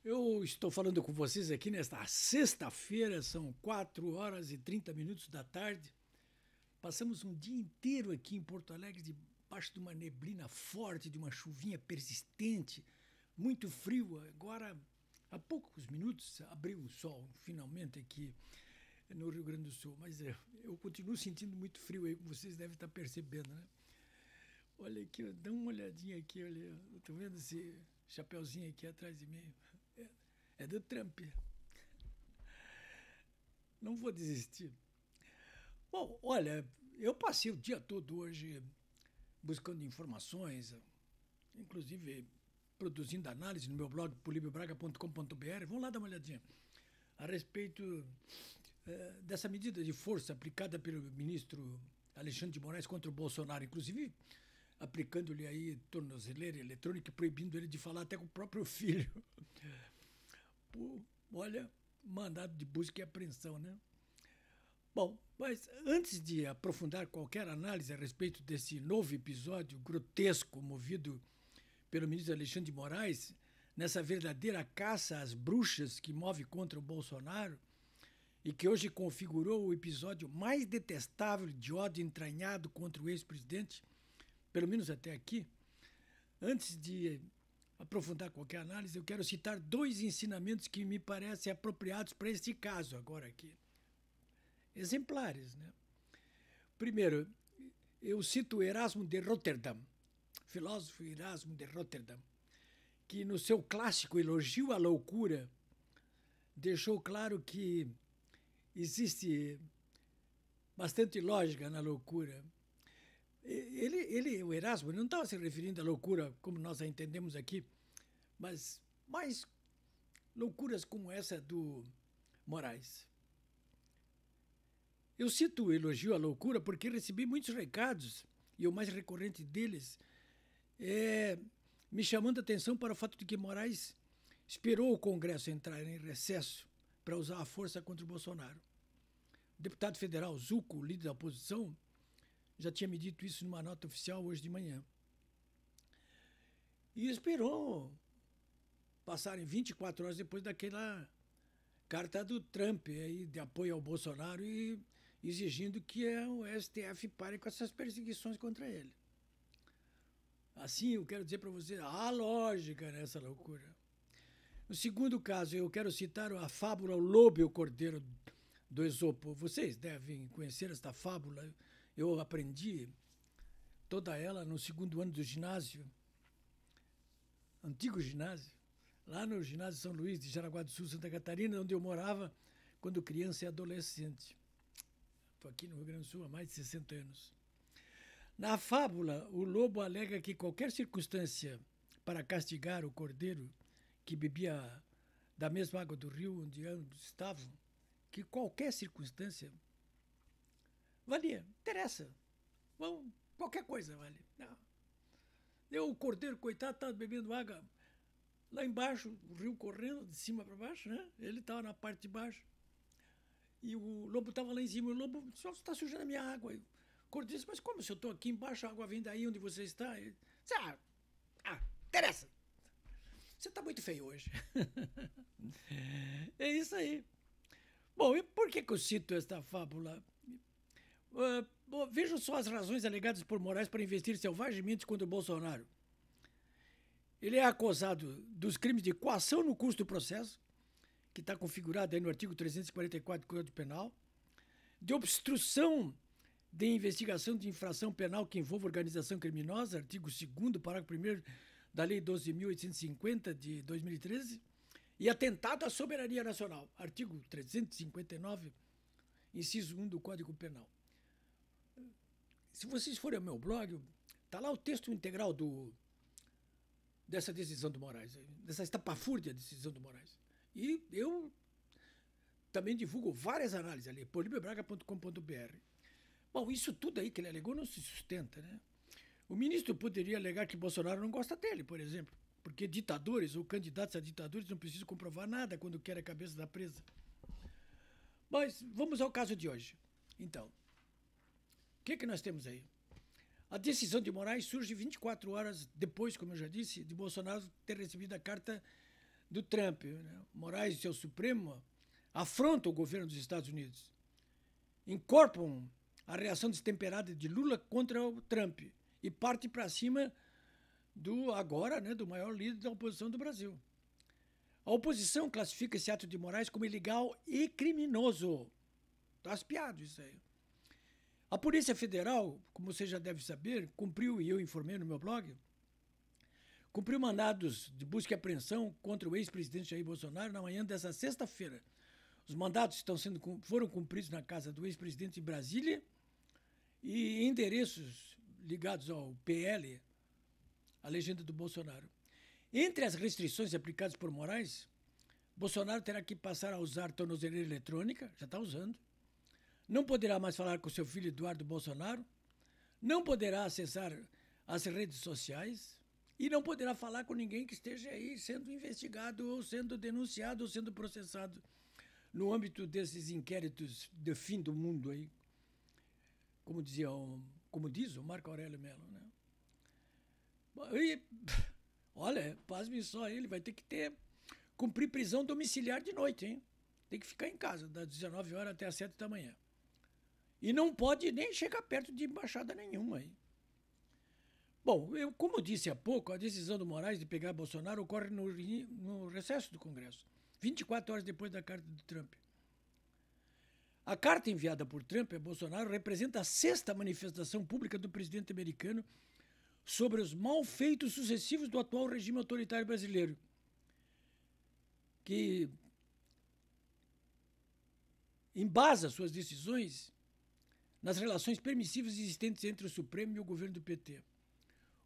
Eu estou falando com vocês aqui nesta sexta-feira, são 4 horas e 30 minutos da tarde. Passamos um dia inteiro aqui em Porto Alegre, debaixo de uma neblina forte, de uma chuvinha persistente, muito frio. Agora, há poucos minutos, abriu o sol, finalmente, aqui no Rio Grande do Sul. Mas eu continuo sentindo muito frio aí, como vocês devem estar percebendo, né? Olha aqui, dá uma olhadinha aqui, olha. Estou vendo esse chapeuzinho aqui atrás de mim. É do Trump. Não vou desistir. Bom, olha, eu passei o dia todo hoje buscando informações, inclusive produzindo análise no meu blog polibiobraga.com.br. Vamos lá dar uma olhadinha a respeito dessa medida de força aplicada pelo ministro Alexandre de Moraes contra o Bolsonaro, inclusive aplicando-lhe aí tornozeleira eletrônica, proibindo ele de falar até com o próprio filho. Olha, mandado de busca e apreensão, né? Bom, mas antes de aprofundar qualquer análise a respeito desse novo episódio grotesco movido pelo ministro Alexandre de Moraes, nessa verdadeira caça às bruxas que move contra o Bolsonaro e que hoje configurou o episódio mais detestável de ódio entranhado contra o ex-presidente, pelo menos até aqui, antes de aprofundar qualquer análise, eu quero citar dois ensinamentos que me parecem apropriados para este caso agora aqui. Exemplares, né? Primeiro, eu cito Erasmo de Rotterdam, filósofo Erasmo de Rotterdam, que no seu clássico Elogio à Loucura deixou claro que existe bastante lógica na loucura. O Erasmo, não estava se referindo à loucura como nós a entendemos aqui, mas mais loucuras como essa do Moraes. Eu cito o Elogio à Loucura porque recebi muitos recados, e o mais recorrente deles é me chamando a atenção para o fato de que Moraes esperou o Congresso entrar em recesso para usar a força contra o Bolsonaro. O deputado federal Zucco, líder da oposição, já tinha me dito isso numa nota oficial hoje de manhã. E esperou passarem 24 horas depois daquela carta do Trump aí, de apoio ao Bolsonaro e exigindo que o STF pare com essas perseguições contra ele. Assim, eu quero dizer para você, há lógica nessa loucura. No segundo caso, eu quero citar a fábula O Lobo e o Cordeiro do Esopo. Vocês devem conhecer esta fábula. Eu aprendi toda ela no segundo ano do ginásio, antigo ginásio, lá no ginásio São Luís de Jaraguá do Sul, Santa Catarina, onde eu morava quando criança e adolescente. Estou aqui no Rio Grande do Sul há mais de 60 anos. Na fábula, o lobo alega que qualquer circunstância para castigar o cordeiro que bebia da mesma água do rio onde ambos estavam, que qualquer circunstância valia, interessa. Bom, qualquer coisa vale. Não. O cordeiro, coitado, estava bebendo água lá embaixo, o rio correndo de cima para baixo, né? Ele estava na parte de baixo. E o lobo estava lá em cima. O lobo, só está sujando a minha água. O cordeiro disse, mas como se eu estou aqui embaixo, a água vem daí onde você está? Ele disse, interessa. Você está muito feio hoje. É isso aí. Bom, e por que eu cito esta fábula? Vejam só as razões alegadas por Moraes para investir selvagemente contra o Bolsonaro. Ele é acusado dos crimes de coação no curso do processo, que está configurado aí no artigo 344 do Código Penal, de obstrução de investigação de infração penal que envolva organização criminosa, artigo 2º, parágrafo 1º da Lei 12.850 de 2013, e atentado à soberania nacional, artigo 359, inciso 1 do Código Penal. Se vocês forem ao meu blog, está lá o texto integral dessa decisão do Moraes, dessa estapafúrdia decisão do Moraes. E eu também divulgo várias análises ali, polibiobraga.com.br. Bom, isso tudo aí que ele alegou não se sustenta, né? O ministro poderia alegar que Bolsonaro não gosta dele, por exemplo, porque ditadores ou candidatos a ditadores não precisam comprovar nada quando querem a cabeça da presa. Mas vamos ao caso de hoje. Então, o que nós temos aí? A decisão de Moraes surge 24 horas depois, como eu já disse, de Bolsonaro ter recebido a carta do Trump, né? Moraes e seu Supremo afrontam o governo dos Estados Unidos, incorporam a reação destemperada de Lula contra o Trump e parte para cima do agora, né, do maior líder da oposição do Brasil. A oposição classifica esse ato de Moraes como ilegal e criminoso. Está espiado isso aí. A Polícia Federal, como você já deve saber, cumpriu, e eu informei no meu blog, cumpriu mandados de busca e apreensão contra o ex-presidente Jair Bolsonaro na manhã dessa sexta-feira. Os mandados foram cumpridos na casa do ex-presidente em Brasília e endereços ligados ao PL, a legenda do Bolsonaro. Entre as restrições aplicadas por Moraes, Bolsonaro terá que passar a usar tornozeleira eletrônica, já está usando, não poderá mais falar com seu filho Eduardo Bolsonaro, não poderá acessar as redes sociais e não poderá falar com ninguém que esteja aí sendo investigado ou sendo denunciado ou sendo processado no âmbito desses inquéritos de fim do mundo aí, como diz o Marco Aurélio Mello, né? E, olha, pasme só, ele vai ter que cumprir prisão domiciliar de noite, hein? Tem que ficar em casa, das 19 horas até as 7 da manhã. E não pode nem chegar perto de embaixada nenhuma aí. Bom, como disse há pouco, a decisão do Moraes de pegar Bolsonaro ocorre no recesso do Congresso, 24 horas depois da carta do Trump. A carta enviada por Trump a Bolsonaro representa a 6ª manifestação pública do presidente americano sobre os malfeitos sucessivos do atual regime autoritário brasileiro, que embasa suas decisões nas relações permissivas existentes entre o Supremo e o governo do PT.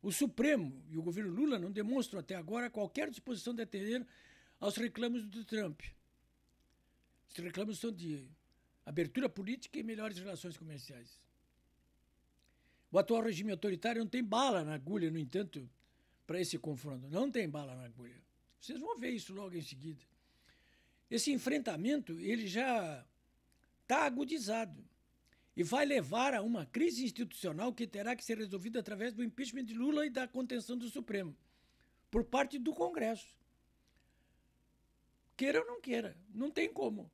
O Supremo e o governo Lula não demonstram até agora qualquer disposição de atender aos reclamos do Trump. Os reclamos são de abertura política e melhores relações comerciais. O atual regime autoritário não tem bala na agulha, no entanto, para esse confronto. Não tem bala na agulha. Vocês vão ver isso logo em seguida. Esse enfrentamento ele já está agudizado e vai levar a uma crise institucional que terá que ser resolvida através do impeachment de Lula e da contenção do Supremo, por parte do Congresso. Queira ou não queira, não tem como.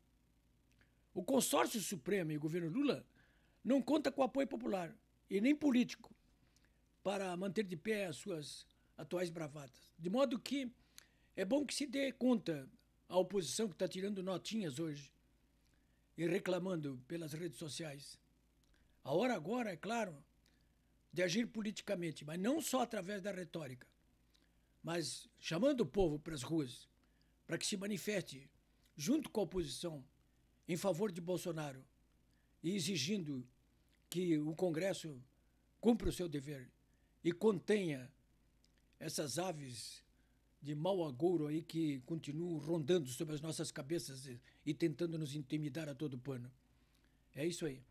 O consórcio Supremo e o governo Lula não conta com apoio popular e nem político para manter de pé as suas atuais bravatas. De modo que é bom que se dê conta a oposição que está tirando notinhas hoje e reclamando pelas redes sociais. A hora agora, é claro, de agir politicamente, mas não só através da retórica, mas chamando o povo para as ruas, para que se manifeste junto com a oposição em favor de Bolsonaro e exigindo que o Congresso cumpra o seu dever e contenha essas aves de mau agouro aí que continuam rondando sobre as nossas cabeças e tentando nos intimidar a todo pano. É isso aí.